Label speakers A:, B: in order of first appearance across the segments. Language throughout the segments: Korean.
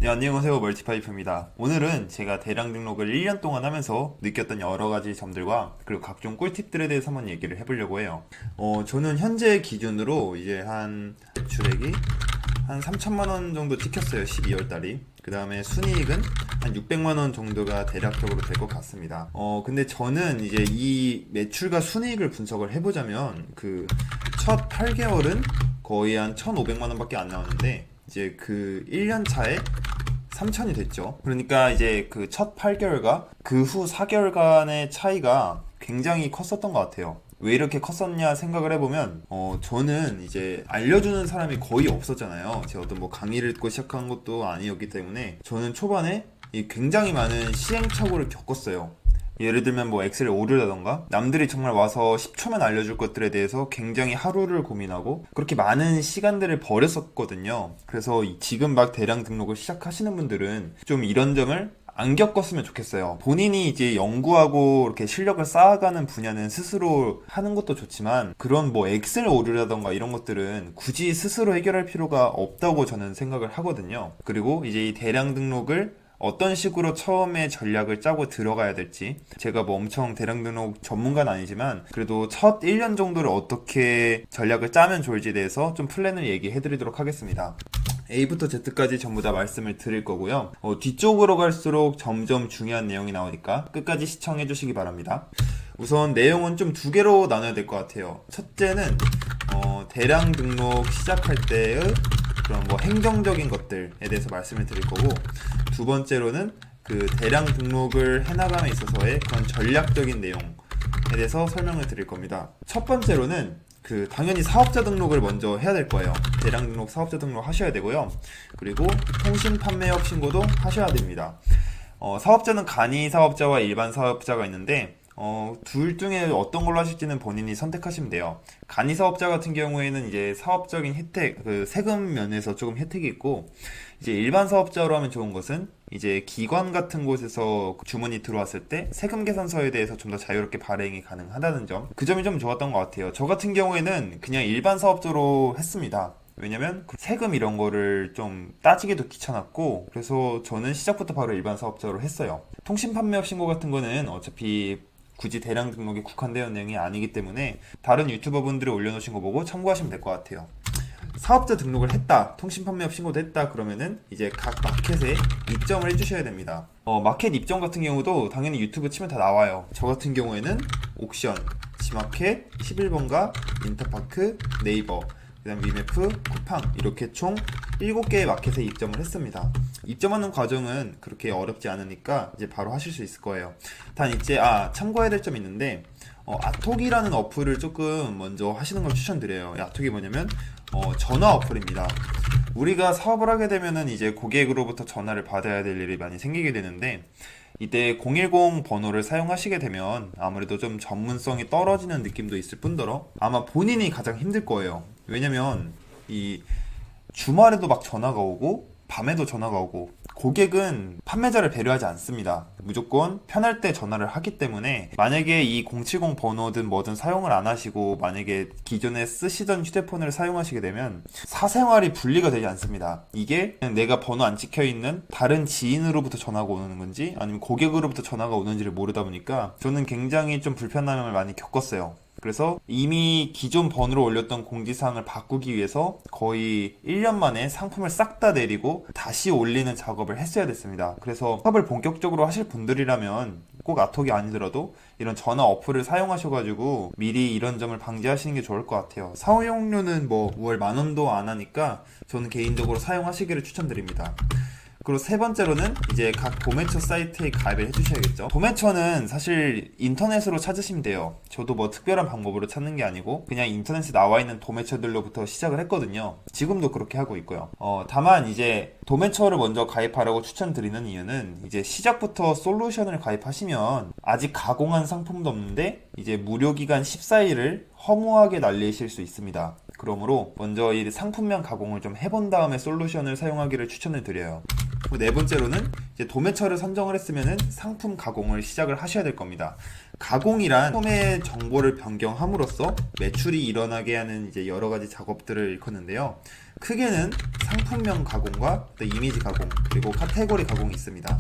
A: 네, 안녕하세요. 멀티파이프입니다. 오늘은 제가 대량 등록을 1년 동안 하면서 느꼈던 여러 가지 점들과 그리고 각종 꿀팁들에 대해서 한번 얘기를 해보려고 해요. 저는 현재 기준으로 이제 한 주액이 한 3천만 원 정도 찍혔어요. 12월 달이. 그 다음에 순이익은 한 600만 원 정도가 대략적으로 될 것 같습니다. 근데 저는 이제 이 매출과 순이익을 분석을 해보자면 그 첫 8개월은 거의 한 1,500만 원밖에 안 나오는데 이제 그 1년 차에 3천이 됐죠. 그러니까 이제 그 첫 8개월과 그 후 4개월간의 차이가 굉장히 컸었던 것 같아요. 왜 이렇게 컸었냐 생각을 해보면, 저는 이제 알려주는 사람이 거의 없었잖아요. 제가 어떤 뭐 강의를 듣고 시작한 것도 아니었기 때문에 저는 초반에 굉장히 많은 시행착오를 겪었어요. 예를 들면 뭐 엑셀 오류라던가 남들이 정말 와서 10초만 알려줄 것들에 대해서 굉장히 하루를 고민하고 그렇게 많은 시간들을 버렸었거든요. 그래서 지금 막 대량 등록을 시작하시는 분들은 좀 이런 점을 안 겪었으면 좋겠어요. 본인이 이제 연구하고 이렇게 실력을 쌓아가는 분야는 스스로 하는 것도 좋지만 그런 뭐 엑셀 오류라던가 이런 것들은 굳이 스스로 해결할 필요가 없다고 저는 생각을 하거든요. 그리고 이제 이 대량 등록을 어떤 식으로 처음에 전략을 짜고 들어가야 될지, 제가 뭐 엄청 대량 등록 전문가는 아니지만 그래도 첫 1년 정도를 어떻게 전략을 짜면 좋을지에 대해서 좀 플랜을 얘기해 드리도록 하겠습니다. A부터 Z까지 전부 다 말씀을 드릴 거고요. 뒤쪽으로 갈수록 점점 중요한 내용이 나오니까 끝까지 시청해 주시기 바랍니다. 우선 내용은 좀 두 개로 나눠야 될 것 같아요. 첫째는 대량 등록 시작할 때의 그런 뭐 행정적인 것들에 대해서 말씀을 드릴 거고, 두 번째로는 그 대량 등록을 해나감에 있어서의 그런 전략적인 내용에 대해서 설명을 드릴 겁니다. 첫 번째로는 그 당연히 사업자 등록을 먼저 해야 될 거예요. 대량 등록 사업자 등록 하셔야 되고요. 그리고 통신 판매업 신고도 하셔야 됩니다. 사업자는 간이 사업자와 일반 사업자가 있는데 둘 중에 어떤 걸로 하실지는 본인이 선택하시면 돼요. 간이 사업자 같은 경우에는 이제 사업적인 혜택, 그 세금 면에서 조금 혜택이 있고, 이제 일반 사업자로 하면 좋은 것은 이제 기관 같은 곳에서 주문이 들어왔을 때 세금 계산서에 대해서 좀 더 자유롭게 발행이 가능하다는 점. 그 점이 좀 좋았던 것 같아요. 저 같은 경우에는 그냥 일반 사업자로 했습니다. 왜냐면 그 세금 이런 거를 좀 따지기도 귀찮았고, 그래서 저는 시작부터 바로 일반 사업자로 했어요. 통신 판매업 신고 같은 거는 어차피 굳이 대량 등록에 국한되어 있는 내용이 아니기 때문에 다른 유튜버 분들이 올려놓으신 거 보고 참고하시면 될 것 같아요. 사업자 등록을 했다, 통신 판매업 신고도 했다 그러면은 이제 각 마켓에 입점을 해주셔야 됩니다. 마켓 입점 같은 경우도 당연히 유튜브 치면 다 나와요. 저 같은 경우에는 옥션, 지마켓, 11번가, 인터파크, 네이버, 그 다음 위메프, 쿠팡 이렇게 총 7개의 마켓에 입점을 했습니다. 입점하는 과정은 그렇게 어렵지 않으니까 이제 바로 하실 수 있을 거예요. 단 이제 참고해야 될 점이 있는데, 아톡이라는 어플을 조금 먼저 하시는 걸 추천드려요. 아톡이 뭐냐면 전화 어플입니다. 우리가 사업을 하게 되면은 이제 고객으로부터 전화를 받아야 될 일이 많이 생기게 되는데, 이때 010 번호를 사용하시게 되면 아무래도 좀 전문성이 떨어지는 느낌도 있을 뿐더러 아마 본인이 가장 힘들 거예요. 왜냐면 이 주말에도 막 전화가 오고 밤에도 전화가 오고, 고객은 판매자를 배려하지 않습니다. 무조건 편할 때 전화를 하기 때문에 만약에 이 070 번호든 뭐든 사용을 안 하시고 만약에 기존에 쓰시던 휴대폰을 사용하시게 되면 사생활이 분리가 되지 않습니다. 이게 그냥 내가 번호 안 찍혀 있는 다른 지인으로부터 전화가 오는 건지 아니면 고객으로부터 전화가 오는지를 모르다 보니까 저는 굉장히 좀 불편함을 많이 겪었어요. 그래서 이미 기존 번호로 올렸던 공지사항을 바꾸기 위해서 거의 1년 만에 상품을 싹 다 내리고 다시 올리는 작업을 했어야 됐습니다. 그래서 사업을 본격적으로 하실 분들이라면 꼭 아톡이 아니더라도 이런 전화 어플을 사용하셔가지고 미리 이런 점을 방지하시는 게 좋을 것 같아요. 사용료는 뭐 월 10,000원도 안 하니까 저는 개인적으로 사용하시기를 추천드립니다. 그리고 세 번째로는 이제 각 도매처 사이트에 가입을 해주셔야겠죠. 도매처는 사실 인터넷으로 찾으시면 돼요. 저도 뭐 특별한 방법으로 찾는 게 아니고 그냥 인터넷에 나와 있는 도매처들로부터 시작을 했거든요. 지금도 그렇게 하고 있고요. 다만 이제 도매처를 먼저 가입하라고 추천드리는 이유는 이제 시작부터 솔루션을 가입하시면 아직 가공한 상품도 없는데 이제 무료 기간 14일을 허무하게 날리실 수 있습니다. 그러므로 먼저 이 상품명 가공을 좀 해본 다음에 솔루션을 사용하기를 추천을 드려요. 네 번째로는 이제 도매처를 선정을 했으면은 상품 가공을 시작을 하셔야 될 겁니다. 가공이란 소매 정보를 변경함으로써 매출이 일어나게 하는 이제 여러 가지 작업들을 일컫는데요. 크게는 상품명 가공과 또 이미지 가공, 그리고 카테고리 가공이 있습니다.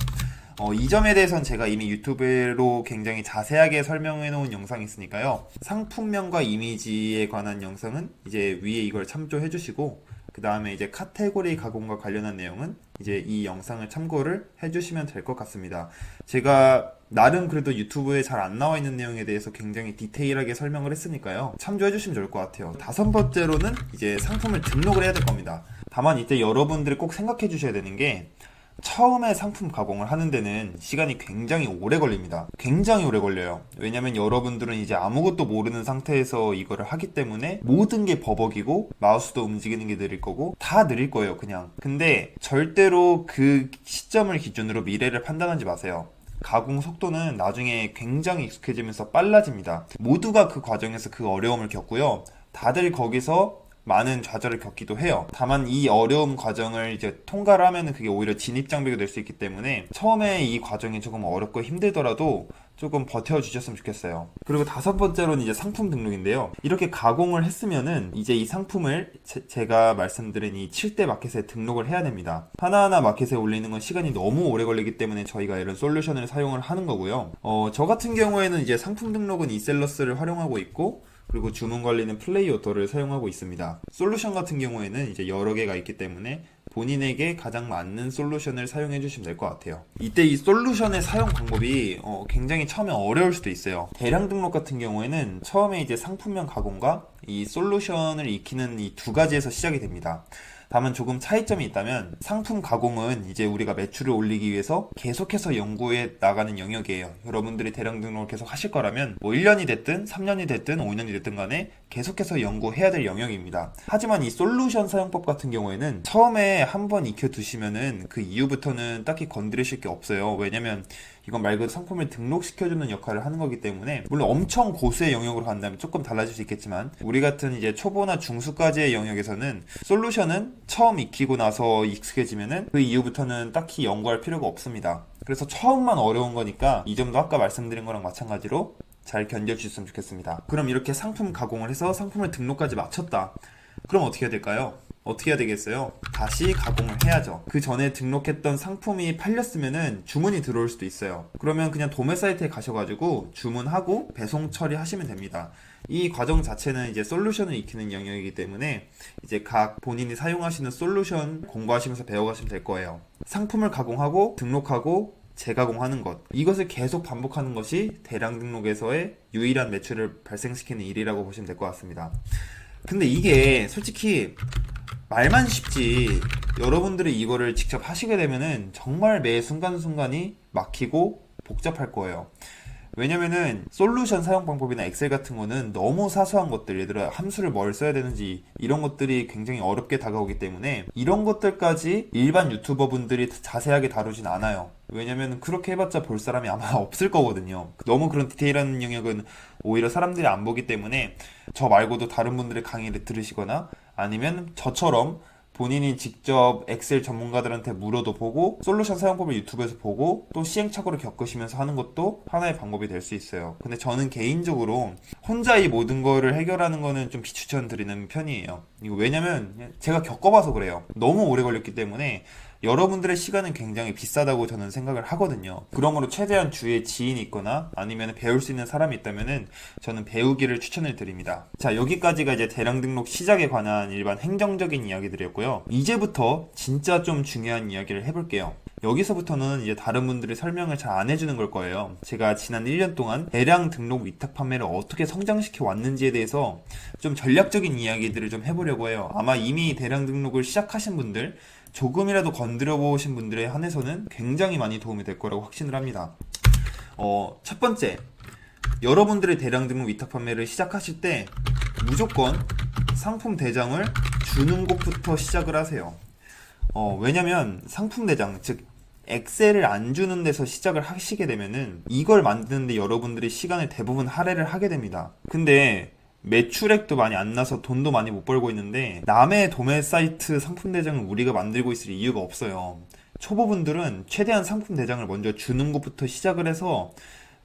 A: 이 점에 대해서는 제가 이미 유튜브로 굉장히 자세하게 설명해 놓은 영상이 있으니까요. 상품명과 이미지에 관한 영상은 이제 위에 이걸 참조해 주시고, 그 다음에 이제 카테고리 가공과 관련한 내용은 이제 이 영상을 참고를 해주시면 될 것 같습니다. 제가 나름 그래도 유튜브에 잘 안 나와 있는 내용에 대해서 굉장히 디테일하게 설명을 했으니까요. 참조해 주시면 좋을 것 같아요. 다섯 번째로는 이제 상품을 등록을 해야 될 겁니다. 다만 이때 여러분들이 꼭 생각해 주셔야 되는 게, 처음에 상품 가공을 하는 데는 시간이 굉장히 오래 걸립니다. 굉장히 오래 걸려요. 왜냐면 여러분들은 이제 아무것도 모르는 상태에서 이거를 하기 때문에 모든 게 버벅이고 마우스도 움직이는 게 느릴 거고 다 느릴 거예요, 그냥. 근데 절대로 그 시점을 기준으로 미래를 판단하지 마세요. 가공 속도는 나중에 굉장히 익숙해지면서 빨라집니다. 모두가 그 과정에서 그 어려움을 겪고요. 다들 거기서 많은 좌절을 겪기도 해요. 다만 이 어려운 과정을 이제 통과를 하면은 그게 오히려 진입 장벽이 될 수 있기 때문에 처음에 이 과정이 조금 어렵고 힘들더라도 조금 버텨주셨으면 좋겠어요. 그리고 다섯 번째로는 이제 상품 등록인데요. 이렇게 가공을 했으면은 이제 이 상품을 제가 말씀드린 이 7대 마켓에 등록을 해야 됩니다. 하나하나 마켓에 올리는 건 시간이 너무 오래 걸리기 때문에 저희가 이런 솔루션을 사용을 하는 거고요. 저 같은 경우에는 이제 상품 등록은 이셀러스를 활용하고 있고, 그리고 주문 관리는 플레이오더를 사용하고 있습니다. 솔루션 같은 경우에는 이제 여러 개가 있기 때문에 본인에게 가장 맞는 솔루션을 사용해 주시면 될 것 같아요. 이때 이 솔루션의 사용 방법이 굉장히 처음에 어려울 수도 있어요. 대량 등록 같은 경우에는 처음에 이제 상품명 가공과 이 솔루션을 익히는 이 두 가지에서 시작이 됩니다. 다만 조금 차이점이 있다면, 상품 가공은 이제 우리가 매출을 올리기 위해서 계속해서 연구해 나가는 영역이에요. 여러분들이 대량 등록을 계속 하실 거라면 뭐 1년이 됐든 3년이 됐든 5년이 됐든 간에 계속해서 연구해야 될 영역입니다. 하지만 이 솔루션 사용법 같은 경우에는 처음에 한번 익혀두시면은 그 이후부터는 딱히 건드리실 게 없어요. 왜냐면 이건 말 그대로 상품을 등록시켜주는 역할을 하는 거기 때문에, 물론 엄청 고수의 영역으로 간다면 조금 달라질 수 있겠지만, 우리 같은 이제 초보나 중수까지의 영역에서는 솔루션은 처음 익히고 나서 익숙해지면은 그 이후부터는 딱히 연구할 필요가 없습니다. 그래서 처음만 어려운 거니까 이 점도 아까 말씀드린 거랑 마찬가지로 잘 견뎌주셨으면 좋겠습니다. 그럼 이렇게 상품 가공을 해서 상품을 등록까지 마쳤다. 그럼 어떻게 해야 될까요? 어떻게 해야 되겠어요? 다시 가공을 해야죠. 그 전에 등록했던 상품이 팔렸으면은 주문이 들어올 수도 있어요. 그러면 그냥 도매 사이트에 가셔가지고 주문하고 배송 처리하시면 됩니다. 이 과정 자체는 이제 솔루션을 익히는 영역이기 때문에 이제 각 본인이 사용하시는 솔루션 공부하시면서 배워가시면 될 거예요. 상품을 가공하고 등록하고 재가공하는 것, 이것을 계속 반복하는 것이 대량 등록에서의 유일한 매출을 발생시키는 일이라고 보시면 될 것 같습니다. 근데 이게 솔직히 말만 쉽지, 여러분들이 이거를 직접 하시게 되면은 정말 매 순간순간이 막히고 복잡할 거예요. 왜냐면은 솔루션 사용 방법이나 엑셀 같은 거는 너무 사소한 것들, 예를 들어 함수를 뭘 써야 되는지 이런 것들이 굉장히 어렵게 다가오기 때문에 이런 것들까지 일반 유튜버 분들이 자세하게 다루진 않아요. 왜냐면 그렇게 해봤자 볼 사람이 아마 없을 거거든요. 너무 그런 디테일한 영역은 오히려 사람들이 안 보기 때문에 저 말고도 다른 분들의 강의를 들으시거나, 아니면 저처럼 본인이 직접 엑셀 전문가들한테 물어도 보고 솔루션 사용법을 유튜브에서 보고 또 시행착오를 겪으시면서 하는 것도 하나의 방법이 될 수 있어요. 근데 저는 개인적으로 혼자 이 모든 거를 해결하는 거는 좀 비추천드리는 편이에요. 이거 왜냐면 제가 겪어봐서 그래요. 너무 오래 걸렸기 때문에 여러분들의 시간은 굉장히 비싸다고 저는 생각을 하거든요. 그러므로 최대한 주위에 지인이 있거나 아니면 배울 수 있는 사람이 있다면은 저는 배우기를 추천을 드립니다. 자, 여기까지가 이제 대량 등록 시작에 관한 일반 행정적인 이야기들이었고요. 이제부터 진짜 좀 중요한 이야기를 해볼게요. 여기서부터는 이제 다른 분들이 설명을 잘 안 해주는 걸 거예요. 제가 지난 1년 동안 대량 등록 위탁 판매를 어떻게 성장시켜 왔는지에 대해서 좀 전략적인 이야기들을 좀 해보려고 해요. 아마 이미 대량 등록을 시작하신 분들, 조금이라도 건드려 보신 분들에 한해서는 굉장히 많이 도움이 될 거라고 확신을 합니다. 첫 번째, 여러분들의 대량 등록 위탁 판매를 시작하실 때 무조건 상품 대장을 주는 곳부터 시작을 하세요. 왜냐면 상품 대장, 즉 엑셀을 안 주는 데서 시작을 하시게 되면은 이걸 만드는데 여러분들이 시간을 대부분 할애를 하게 됩니다. 근데 매출액도 많이 안 나서 돈도 많이 못 벌고 있는데 남의 도매 사이트 상품 대장을 우리가 만들고 있을 이유가 없어요. 초보분들은 최대한 상품 대장을 먼저 주는 것부터 시작을 해서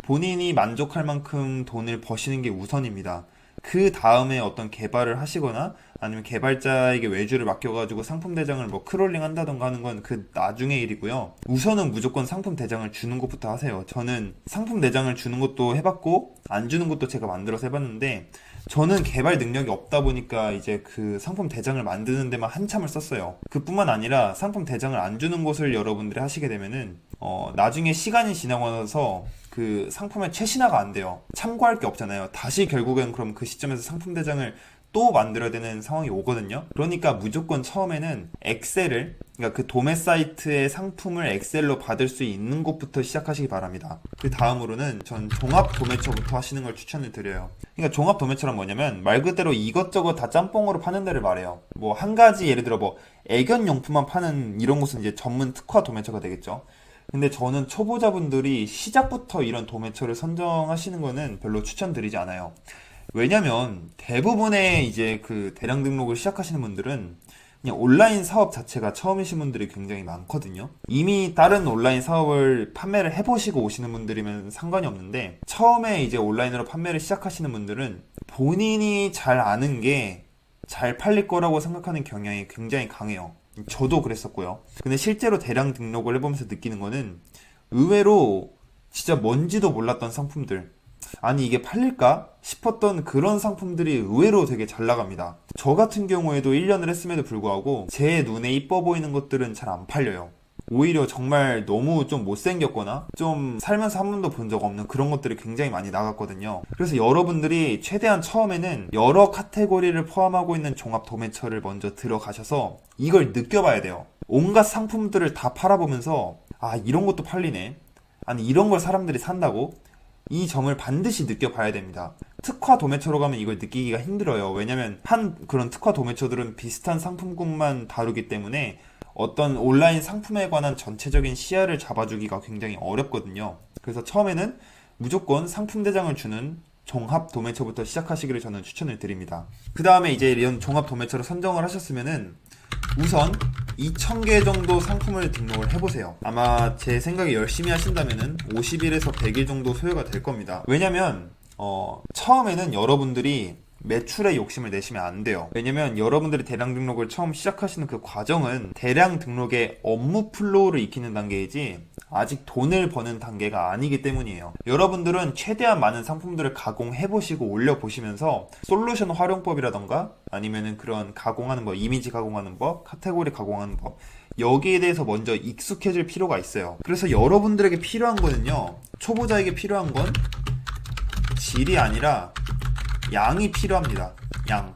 A: 본인이 만족할 만큼 돈을 버시는 게 우선입니다. 그 다음에 어떤 개발을 하시거나 아니면 개발자에게 외주를 맡겨가지고 상품 대장을 뭐 크롤링 한다던가 하는 건 그 나중의 일이고요. 우선은 무조건 상품 대장을 주는 것부터 하세요. 저는 상품 대장을 주는 것도 해봤고 안 주는 것도 제가 만들어서 해봤는데, 저는 개발 능력이 없다 보니까 이제 그 상품 대장을 만드는 데만 한참을 썼어요. 그뿐만 아니라 상품 대장을 안 주는 것을 여러분들이 하시게 되면은 나중에 시간이 지나고 나서 그 상품의 최신화가 안 돼요. 참고할 게 없잖아요. 다시 결국엔 그럼 그 시점에서 상품 대장을 또 만들어야 되는 상황이 오거든요. 그러니까 무조건 처음에는 엑셀을, 그러니까 그 도매 사이트의 상품을 엑셀로 받을 수 있는 곳부터 시작하시기 바랍니다. 그 다음으로는 전 종합 도매처부터 하시는 걸 추천을 드려요. 그러니까 종합 도매처란 뭐냐면 말 그대로 이것저것 다 짬뽕으로 파는 데를 말해요. 뭐 한 가지 예를 들어 뭐 애견 용품만 파는 이런 곳은 이제 전문 특화 도매처가 되겠죠. 근데 저는 초보자분들이 시작부터 이런 도매처를 선정하시는 거는 별로 추천드리지 않아요. 왜냐면 대부분의 이제 그 대량 등록을 시작하시는 분들은 그냥 온라인 사업 자체가 처음이신 분들이 굉장히 많거든요. 이미 다른 온라인 사업을 판매를 해보시고 오시는 분들이면 상관이 없는데, 처음에 이제 온라인으로 판매를 시작하시는 분들은 본인이 잘 아는 게 잘 팔릴 거라고 생각하는 경향이 굉장히 강해요. 저도 그랬었고요. 근데 실제로 대량 등록을 해보면서 느끼는 거는 의외로 진짜 뭔지도 몰랐던 상품들, 아니 이게 팔릴까 싶었던 그런 상품들이 의외로 되게 잘 나갑니다. 저 같은 경우에도 1년을 했음에도 불구하고 제 눈에 이뻐 보이는 것들은 잘 안 팔려요. 오히려 정말 너무 좀 못생겼거나 좀 살면서 한 번도 본 적 없는 그런 것들이 굉장히 많이 나갔거든요. 그래서 여러분들이 최대한 처음에는 여러 카테고리를 포함하고 있는 종합 도매처를 먼저 들어가셔서 이걸 느껴봐야 돼요. 온갖 상품들을 다 팔아보면서 아 이런 것도 팔리네, 아니 이런 걸 사람들이 산다고, 이 점을 반드시 느껴봐야 됩니다. 특화 도매처로 가면 이걸 느끼기가 힘들어요. 왜냐면 한 그런 특화 도매처들은 비슷한 상품군만 다루기 때문에 어떤 온라인 상품에 관한 전체적인 시야를 잡아주기가 굉장히 어렵거든요. 그래서 처음에는 무조건 상품 대장을 주는 종합 도매처부터 시작하시기를 저는 추천을 드립니다. 그 다음에 이제 이런 종합 도매처를 선정을 하셨으면은 우선 2,000개 정도 상품을 등록을 해보세요. 아마 제 생각에 열심히 하신다면은 50일에서 100일 정도 소요가 될 겁니다. 왜냐면 처음에는 여러분들이 매출에 욕심을 내시면 안 돼요. 왜냐면 여러분들이 대량 등록을 처음 시작하시는 그 과정은 대량 등록의 업무 플로우를 익히는 단계이지 아직 돈을 버는 단계가 아니기 때문이에요. 여러분들은 최대한 많은 상품들을 가공해보시고 올려보시면서 솔루션 활용법이라던가 아니면은 그런 가공하는 법, 이미지 가공하는 법, 카테고리 가공하는 법, 여기에 대해서 먼저 익숙해질 필요가 있어요. 그래서 여러분들에게 필요한 거는요, 초보자에게 필요한 건 질이 아니라 양이 필요합니다. 양.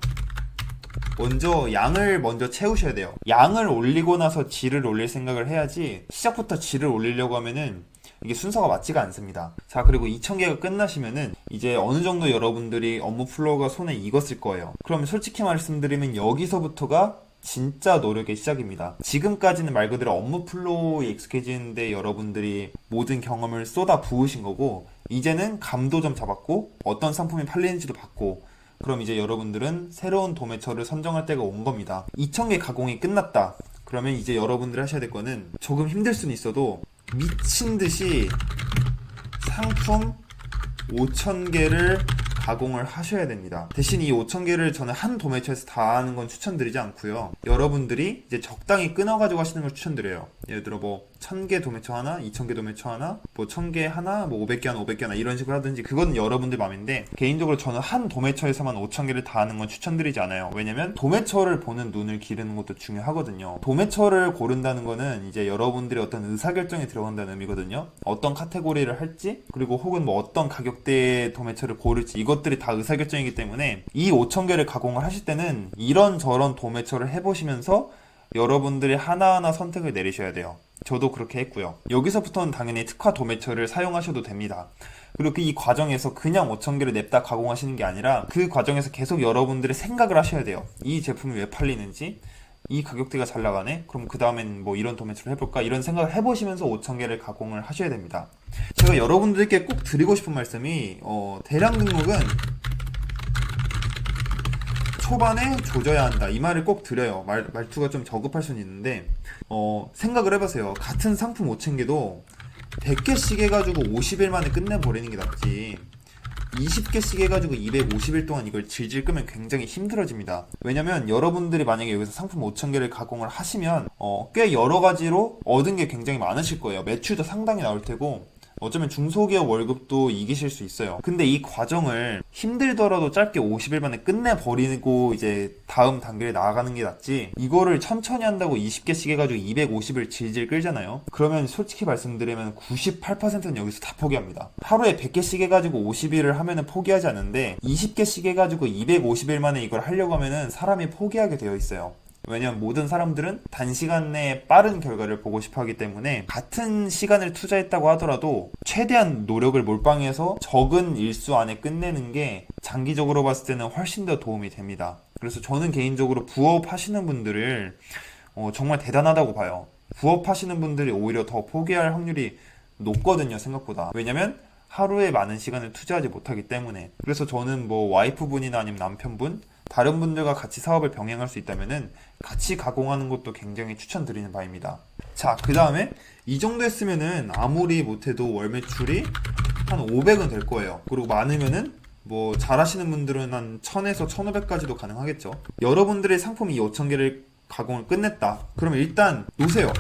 A: 양을 먼저 채우셔야 돼요. 양을 올리고 나서 질을 올릴 생각을 해야지 시작부터 질을 올리려고 하면은 이게 순서가 맞지가 않습니다. 자, 그리고 2,000개가 끝나시면은 이제 어느 정도 여러분들이 업무 플로우가 손에 익었을 거예요. 그럼 솔직히 말씀드리면 여기서부터가 진짜 노력의 시작입니다. 지금까지는 말 그대로 업무 플로우에 익숙해지는데 여러분들이 모든 경험을 쏟아 부으신 거고, 이제는 감도 좀 잡았고 어떤 상품이 팔리는지도 봤고, 그럼 이제 여러분들은 새로운 도매처를 선정할 때가 온 겁니다. 2,000개 가공이 끝났다. 그러면 이제 여러분들이 하셔야 될 거는, 조금 힘들 수는 있어도 미친 듯이 상품 5,000개를 가공을 하셔야 됩니다. 대신 이 5,000개를 저는 한 도매처에서 다 하는 건 추천드리지 않고요. 여러분들이 이제 적당히 끊어가지고 하시는 걸 추천드려요. 예를 들어 뭐 1,000개 도매처 하나, 2,000개 도매처 하나, 뭐 1,000개 하나, 뭐 500개 하나, 500개 하나 이런 식으로 하든지, 그건 여러분들 맘인데 개인적으로 저는 한 도매처에서만 5,000개를 다 하는 건 추천드리지 않아요. 왜냐면 도매처를 보는 눈을 기르는 것도 중요하거든요. 도매처를 고른다는 거는 이제 여러분들이 어떤 의사결정이 들어간다는 의미거든요. 어떤 카테고리를 할지, 그리고 혹은 뭐 어떤 가격대의 도매처를 고를지, 이것들이 다 의사결정이기 때문에 이 5,000개를 가공을 하실 때는 이런저런 도매처를 해보시면서 여러분들이 하나하나 선택을 내리셔야 돼요. 저도 그렇게 했고요. 여기서부터는 당연히 특화 도매처를 사용하셔도 됩니다. 그리고 이 과정에서 그냥 5,000개를 냅다 가공하시는 게 아니라 그 과정에서 계속 여러분들이 생각을 하셔야 돼요. 이 제품이 왜 팔리는지, 이 가격대가 잘 나가네? 그럼 그 다음엔 뭐 이런 도매처를 해볼까? 이런 생각을 해보시면서 5,000개를 가공을 하셔야 됩니다. 제가 여러분들께 꼭 드리고 싶은 말씀이 대량 등록은 초반에 조져야 한다. 이 말을 꼭 드려요. 말투가 좀 저급할 수는 있는데, 생각을 해보세요. 같은 상품 5,000개도 100개씩 해가지고 50일 만에 끝내버리는 게 낫지. 20개씩 해가지고 250일 동안 이걸 질질 끄면 굉장히 힘들어집니다. 왜냐면 여러분들이 만약에 여기서 상품 5,000개를 가공을 하시면 꽤 여러 가지로 얻은 게 굉장히 많으실 거예요. 매출도 상당히 나올 테고 어쩌면 중소기업 월급도 이기실 수 있어요. 근데 이 과정을 힘들더라도 짧게 50일 만에 끝내버리고 이제 다음 단계를 나아가는 게 낫지, 이거를 천천히 한다고 20개씩 해가지고 250을 질질 끌잖아요. 그러면 솔직히 말씀드리면 98%는 여기서 다 포기합니다. 하루에 100개씩 해가지고 50일을 하면은 포기하지 않는데 20개씩 해가지고 250일 만에 이걸 하려고 하면은 사람이 포기하게 되어 있어요. 왜냐면 모든 사람들은 단시간 내에 빠른 결과를 보고 싶어 하기 때문에 같은 시간을 투자했다고 하더라도 최대한 노력을 몰빵해서 적은 일수 안에 끝내는 게 장기적으로 봤을 때는 훨씬 더 도움이 됩니다. 그래서 저는 개인적으로 부업 하시는 분들을 정말 대단하다고 봐요. 부업 하시는 분들이 오히려 더 포기할 확률이 높거든요, 생각보다. 왜냐면 하루에 많은 시간을 투자하지 못하기 때문에. 그래서 저는 뭐 와이프분이나 아니면 남편분, 다른 분들과 같이 사업을 병행할 수 있다면은 같이 가공하는 것도 굉장히 추천드리는 바입니다. 자, 그 다음에 이 정도 했으면은 아무리 못해도 월 매출이 한 500은 될 거예요. 그리고 많으면은 뭐 잘하시는 분들은 한 1000에서 1500까지도 가능하겠죠. 여러분들의 상품이 5000개를 가공을 끝냈다. 그러면 일단 놓으세요.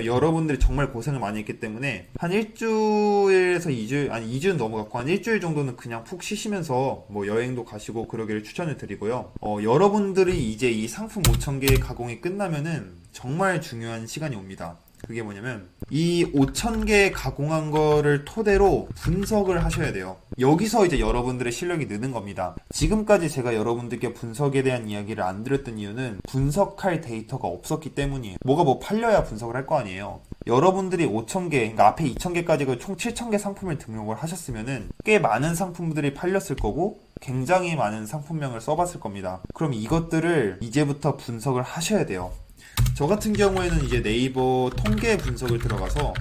A: 여러분들이 정말 고생을 많이 했기 때문에 한 일주일에서 2주일, 아니 2주는 넘어갔고 한 일주일 정도는 그냥 푹 쉬시면서 뭐 여행도 가시고 그러기를 추천을 드리고요. 여러분들이 이제 이 상품 5,000개의 가공이 끝나면은 정말 중요한 시간이 옵니다. 그게 뭐냐면 이 5,000개 가공한 거를 토대로 분석을 하셔야 돼요. 여기서 이제 여러분들의 실력이 느는 겁니다. 지금까지 제가 여러분들께 분석에 대한 이야기를 안 드렸던 이유는 분석할 데이터가 없었기 때문이에요. 뭐가 뭐 팔려야 분석을 할 거 아니에요. 여러분들이 5,000개, 그러니까 앞에 2,000개까지 총 7,000개 상품을 등록을 하셨으면은 꽤 많은 상품들이 팔렸을 거고 굉장히 많은 상품명을 써봤을 겁니다. 그럼 이것들을 이제부터 분석을 하셔야 돼요. 저 같은 경우에는 이제 네이버 통계 분석을 들어가서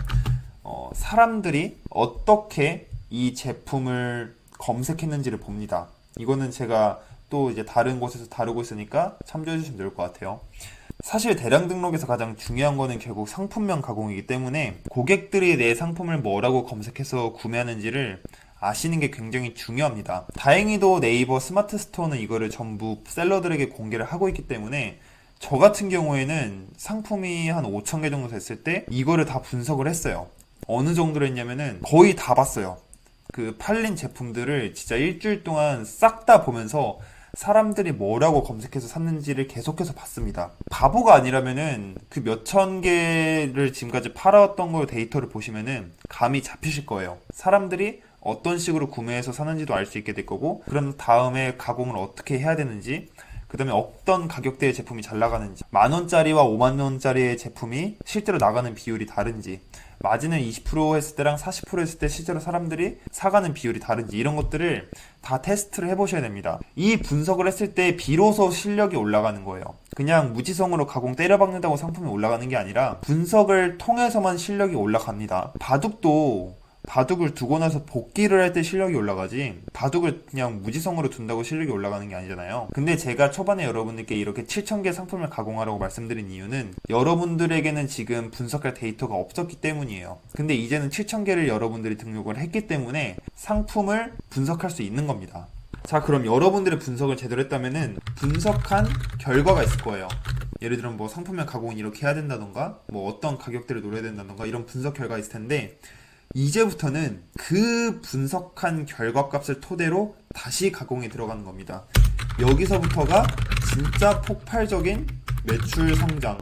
A: 사람들이 어떻게 이 제품을 검색했는지를 봅니다. 이거는 제가 또 이제 다른 곳에서 다루고 있으니까 참조해 주시면 좋을 것 같아요. 사실 대량 등록에서 가장 중요한 거는 결국 상품명 가공이기 때문에 고객들이 내 상품을 뭐라고 검색해서 구매하는지를 아시는 게 굉장히 중요합니다. 다행히도 네이버 스마트 스토어는 이거를 전부 셀러들에게 공개를 하고 있기 때문에 저 같은 경우에는 상품이 한 5,000개 정도 됐을 때 이거를 다 분석을 했어요. 어느 정도로 했냐면은 거의 다 봤어요. 그 팔린 제품들을 진짜 일주일 동안 싹 다 보면서 사람들이 뭐라고 검색해서 샀는지를 계속해서 봤습니다. 바보가 아니라면은 그 몇천 개를 지금까지 팔아왔던 걸 데이터를 보시면은 감이 잡히실 거예요. 사람들이 어떤 식으로 구매해서 사는지도 알 수 있게 될 거고, 그럼 다음에 가공을 어떻게 해야 되는지, 그 다음에 어떤 가격대의 제품이 잘 나가는지, 10,000원짜리와 50,000원짜리의 제품이 실제로 나가는 비율이 다른지, 마진을 20% 했을 때랑 40% 했을 때 실제로 사람들이 사가는 비율이 다른지, 이런 것들을 다 테스트를 해보셔야 됩니다. 이 분석을 했을 때 비로소 실력이 올라가는 거예요. 그냥 무지성으로 가공 때려박는다고 상품이 올라가는 게 아니라 분석을 통해서만 실력이 올라갑니다. 바둑을 두고 나서 복기를 할 때 실력이 올라가지, 바둑을 그냥 무지성으로 둔다고 실력이 올라가는 게 아니잖아요. 근데 제가 초반에 여러분들께 이렇게 7,000개 상품을 가공하라고 말씀드린 이유는 여러분들에게는 지금 분석할 데이터가 없었기 때문이에요. 근데 이제는 7,000개를 여러분들이 등록을 했기 때문에 상품을 분석할 수 있는 겁니다. 자, 그럼 여러분들의 분석을 제대로 했다면은 분석한 결과가 있을 거예요. 예를 들면 뭐 상품명 가공은 이렇게 해야 된다던가, 뭐 어떤 가격대를 노려야 된다던가, 이런 분석 결과가 있을 텐데, 이제부터는 그 분석한 결과값을 토대로 다시 가공에 들어가는 겁니다. 여기서부터가 진짜 폭발적인 매출 성장의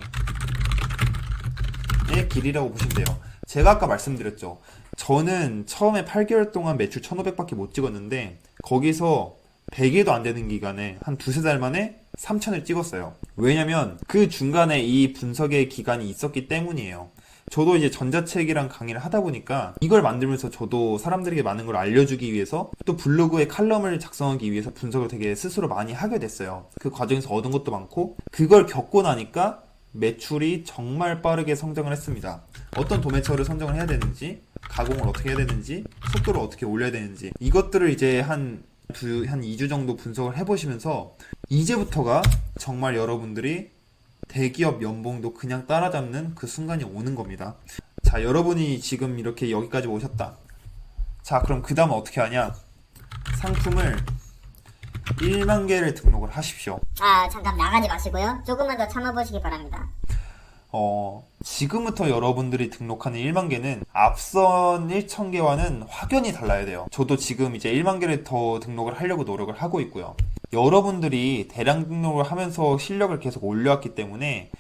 A: 길이라고 보시면 돼요. 제가 아까 말씀드렸죠. 저는 처음에 8개월 동안 매출 1,500밖에 못 찍었는데 거기서 100일도 안 되는 기간에 한 두세 달 만에 3,000을 찍었어요. 왜냐면 그 중간에 이 분석의 기간이 있었기 때문이에요. 저도 이제 전자책이랑 강의를 하다 보니까 이걸 만들면서 저도 사람들에게 많은 걸 알려주기 위해서, 또 블로그에 칼럼을 작성하기 위해서 분석을 되게 스스로 많이 하게 됐어요. 그 과정에서 얻은 것도 많고, 그걸 겪고 나니까 매출이 정말 빠르게 성장을 했습니다. 어떤 도매처를 선정을 해야 되는지, 가공을 어떻게 해야 되는지, 속도를 어떻게 올려야 되는지, 이것들을 이제 한 한 2주 정도 분석을 해보시면서 이제부터가 정말 여러분들이 대기업 연봉도 그냥 따라잡는 그 순간이 오는 겁니다. 자, 여러분이 지금 이렇게 여기까지 오셨다. 자, 그럼 그 다음 어떻게 하냐? 상품을 1만 개를 등록을 하십시오.
B: 잠깐 나가지 마시고요. 조금만 더 참아보시기 바랍니다.
A: 지금부터 여러분들이 등록하는 1만 개는 앞선 1,000개와는 확연히 달라야 돼요. 저도 지금 이제 1만 개를 더 등록을 하려고 노력을 하고 있고요. 여러분들이 대량 등록을 하면서 실력을 계속 올려왔기 때문에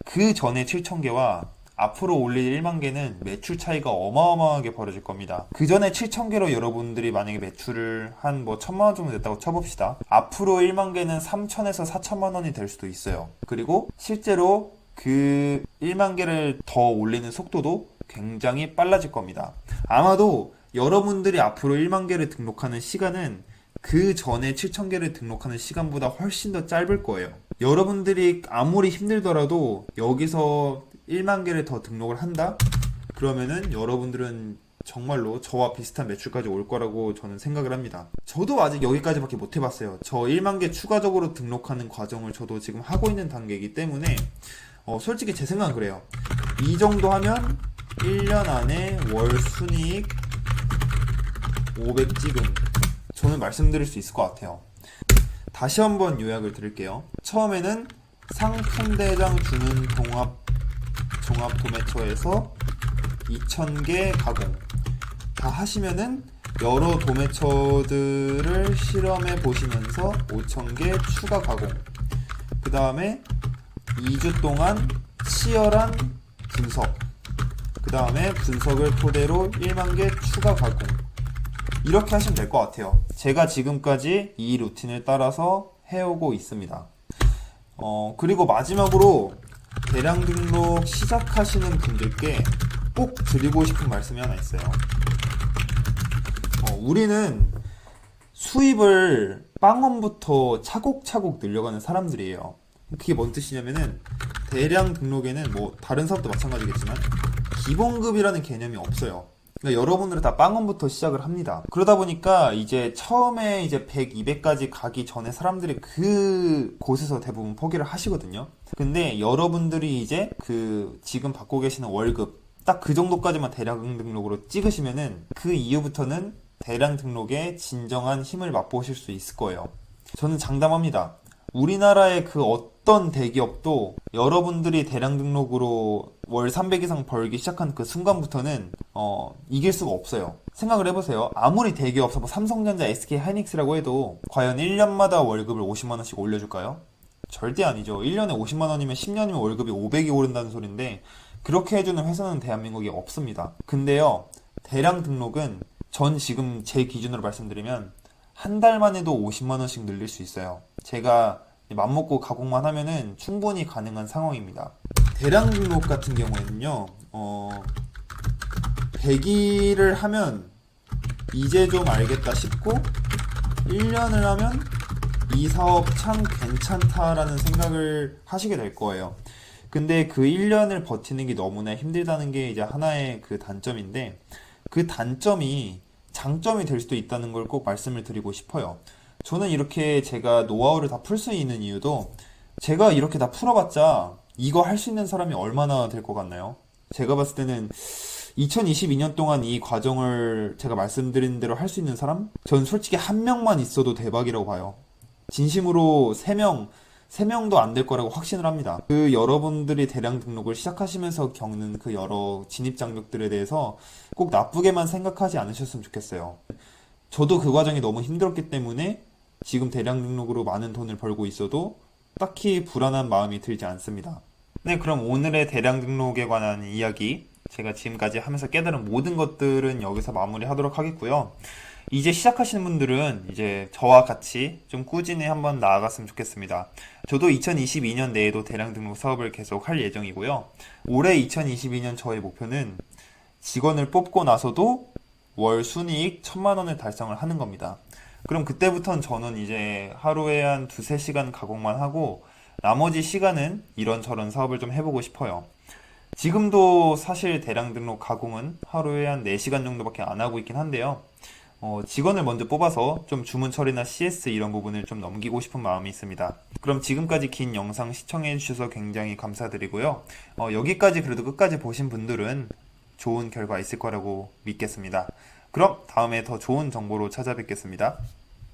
A: 그 전에 7,000개와 앞으로 올릴 1만 개는 매출 차이가 어마어마하게 벌어질 겁니다. 그 전에 7,000개로 여러분들이 만약에 매출을 한 1,000만 원 정도 냈다고 쳐봅시다. 앞으로 1만 개는 3,000에서 4,000만 원이 될 수도 있어요. 그리고 실제로 그 1만 개를 더 올리는 속도도 굉장히 빨라질 겁니다. 아마도 여러분들이 앞으로 1만 개를 등록하는 시간은 그 전에 7,000개를 등록하는 시간보다 훨씬 더 짧을 거예요. 여러분들이 아무리 힘들더라도 여기서 1만 개를 더 등록을 한다? 그러면은 여러분들은 정말로 저와 비슷한 매출까지 올 거라고 저는 생각을 합니다. 저도 아직 여기까지밖에 못 해봤어요. 저 1만 개 추가적으로 등록하는 과정을 저도 지금 하고 있는 단계이기 때문에 솔직히 제 생각은 그래요. 이 정도 하면 1년 안에 월 순이익 500 찍음, 저는 말씀드릴 수 있을 것 같아요. 다시 한번 요약을 드릴게요. 처음에는 상품대장 주는 종합 도매처에서 2,000개 가공 다 하시면은 여러 도매처들을 실험해 보시면서 5,000개 추가 가공, 그 다음에 2주 동안 치열한 분석, 그 다음에 분석을 토대로 1만 개 추가 가공, 이렇게 하시면 될 것 같아요. 제가 지금까지 이 루틴을 따라서 해오고 있습니다. 그리고 마지막으로 대량 등록 시작하시는 분들께 꼭 드리고 싶은 말씀이 하나 있어요. 우리는 수입을 빵원부터 차곡차곡 늘려가는 사람들이에요. 그게 뭔 뜻이냐면은 대량 등록에는 뭐 다른 사업도 마찬가지겠지만 기본급이라는 개념이 없어요. 그러니까 여러분들은 다 빵원부터 시작을 합니다. 그러다 보니까 이제 처음에 이제 100, 200까지 가기 전에 사람들이 그 곳에서 대부분 포기를 하시거든요. 근데 여러분들이 이제 그 지금 받고 계시는 월급 딱 그 정도까지만 대량 등록으로 찍으시면은 그 이후부터는 대량 등록의 진정한 힘을 맛보실 수 있을 거예요. 저는 장담합니다. 우리나라의 그 어떤 대기업도 여러분들이 대량 등록으로 월 300 이상 벌기 시작한 그 순간부터는 이길 수가 없어요. 생각을 해보세요. 아무리 대기업, 뭐 삼성전자, SK 하이닉스라고 해도 과연 1년마다 월급을 50만 원씩 올려줄까요? 절대 아니죠. 1년에 50만 원이면 10년이면 월급이 500이 오른다는 소린데 그렇게 해주는 회사는 대한민국에 없습니다. 근데요, 대량 등록은 전 지금 제 기준으로 말씀드리면 한 달만 해도 50만 원씩 늘릴 수 있어요. 제가 맘먹고 가공만 하면은 충분히 가능한 상황입니다. 대량 등록 같은 경우에는요, 100일을 하면 이제 좀 알겠다 싶고 1년을 하면 이 사업 참 괜찮다라는 생각을 하시게 될 거예요. 근데 그 1년을 버티는 게 너무나 힘들다는 게 이제 하나의 그 단점인데 그 단점이 장점이 될 수도 있다는 걸 꼭 말씀을 드리고 싶어요. 저는 이렇게 제가 노하우를 다 풀 수 있는 이유도 제가 이렇게 다 풀어봤자 이거 할 수 있는 사람이 얼마나 될 것 같나요? 제가 봤을 때는 2022년 동안 이 과정을 제가 말씀드린 대로 할 수 있는 사람? 전 솔직히 한 명만 있어도 대박이라고 봐요. 진심으로 3명도 안 될 거라고 확신을 합니다. 그 여러분들이 대량 등록을 시작하시면서 겪는 그 여러 진입 장벽들에 대해서 꼭 나쁘게만 생각하지 않으셨으면 좋겠어요. 저도 그 과정이 너무 힘들었기 때문에 지금 대량 등록으로 많은 돈을 벌고 있어도 딱히 불안한 마음이 들지 않습니다. 네, 그럼 오늘의 대량 등록에 관한 이야기, 제가 지금까지 하면서 깨달은 모든 것들은 여기서 마무리하도록 하겠고요. 이제 시작하시는 분들은 이제 저와 같이 좀 꾸준히 한번 나아갔으면 좋겠습니다. 저도 2022년 내에도 대량 등록 사업을 계속 할 예정이고요. 올해 2022년 저의 목표는 직원을 뽑고 나서도 월 순이익 1,000만 원을 달성을 하는 겁니다. 그럼 그때부터는 저는 이제 하루에 한 2-3시간 가공만 하고 나머지 시간은 이런저런 사업을 좀 해보고 싶어요. 지금도 사실 대량 등록 가공은 하루에 한 4시간 정도밖에 안 하고 있긴 한데요. 직원을 먼저 뽑아서 좀 주문 처리나 CS 이런 부분을 좀 넘기고 싶은 마음이 있습니다. 그럼 지금까지 긴 영상 시청해 주셔서 굉장히 감사드리고요. 여기까지 그래도 끝까지 보신 분들은 좋은 결과 있을 거라고 믿겠습니다. 그럼 다음에 더 좋은 정보로 찾아뵙겠습니다.